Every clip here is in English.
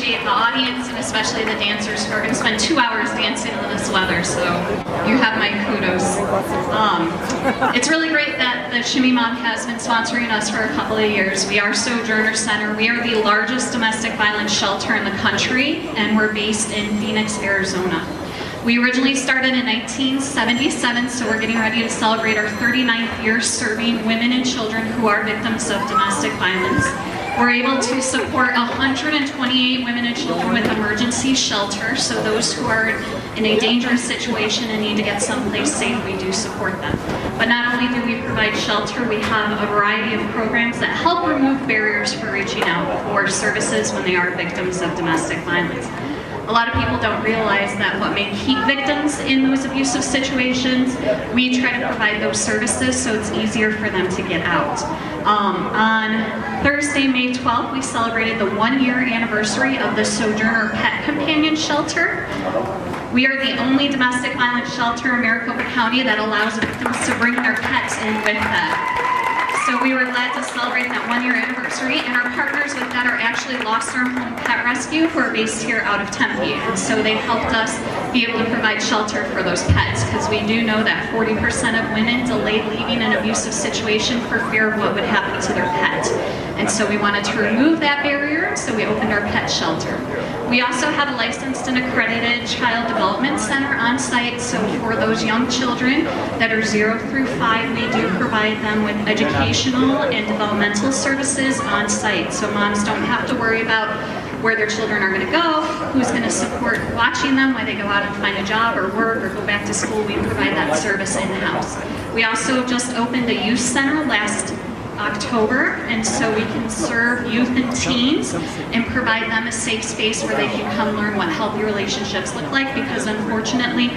appreciate the audience and especially the dancers who are going to spend 2 hours dancing in this weather, so you have my kudos. It's really great that the Shimmy Mob has been sponsoring us for a couple of years. We are Sojourner Center. We are the largest domestic violence shelter in the country, and we're based in Phoenix, Arizona. We originally started in 1977, so we're getting ready to celebrate our 39th year serving women and children who are victims of domestic violence. We're able to support 128 women and children with emergency shelter, so those who are in a dangerous situation and need to get someplace safe, we do support them. But not only do we provide shelter, we have a variety of programs that help remove barriers for reaching out for services when they are victims of domestic violence. A lot of people don't realize that what may keep victims in those abusive situations, we try to provide those services so it's easier for them to get out. On Thursday, May 12th, we celebrated the 1-year anniversary of the Sojourner Pet Companion Shelter. We are the only domestic violence shelter in Maricopa County that allows victims to bring their pets in with them. So we were glad to celebrate that 1-year anniversary, and our partners with that are actually Lost Our Home Pet Rescue, who are based here out of Tempe. And so they helped us be able to provide shelter for those pets, because we do know that 40% of women delayed leaving an abusive situation for fear of what would happen to their pet. And so we wanted to remove that barrier, so we opened our pet shelter. We also have a licensed and accredited child development center on site, so for those young children that are 0 through 5, we do provide them with educational and developmental services on site, so moms don't have to worry about where their children are going to go, who's going to support watching them when they go out and find a job or work or go back to school. We provide that service in-house. We also just opened a youth center last October, and so we can serve youth and teens and provide them a safe space where they can come learn what healthy relationships look like, because unfortunately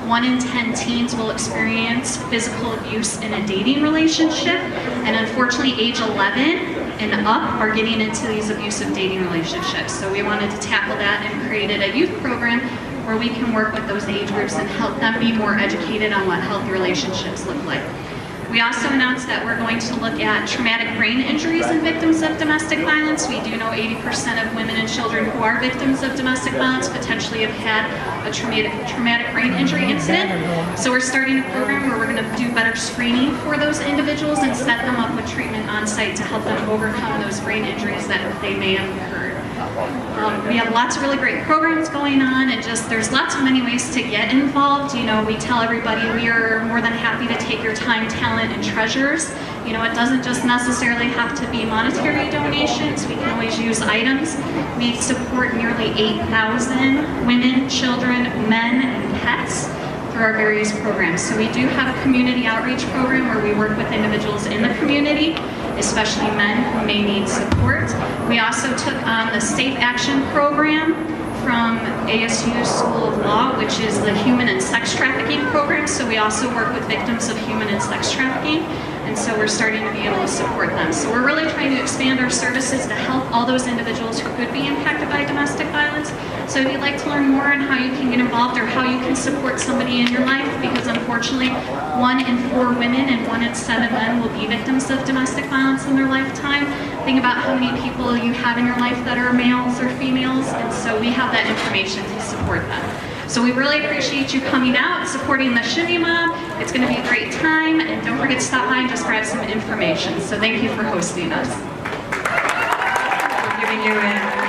1 in 10 teens will experience physical abuse in a dating relationship, and unfortunately age 11 and up are getting into these abusive dating relationships. So we wanted to tackle that and created a youth program where we can work with those age groups and help them be more educated on what healthy relationships look like. We also announced that we're going to look at traumatic brain injuries in victims of domestic violence. We do know 80% of women and children who are victims of domestic violence potentially have had a traumatic brain injury incident. So we're starting a program where we're going to do better screening for those individuals and set them up with treatment on site to help them overcome those brain injuries that they may have occurred. We have lots of really great programs going on, and just there's lots of many ways to get involved. You know, we tell everybody we are more than happy to take your time, talent, and treasures. You know, it doesn't just necessarily have to be monetary donations. We can always use items. We support nearly 8,000 women, children, men, and pets through our various programs. So we do have a community outreach program where we work with individuals in the community, especially men who may need support. We also took on the Safe Action Program from ASU School of Law, which is the human and sex trafficking program. So we also work with victims of human and sex trafficking, and so we're starting to be able to support them. So we're really trying to expand our services to help all those individuals who could be impacted by domestic violence. So if you'd like to learn more on how you can get involved or how you can support somebody in your life, because unfortunately 1 in 4 women and 1 in 7 men will be victims of domestic violence in their lifetime. Think about how many people you have in your life that are males or females, and so we have that information to support them. So we really appreciate you coming out and supporting the Shimmy Mob. It's going to be a great time, and don't forget to stop by and just grab some information. So thank you for hosting us. We're giving you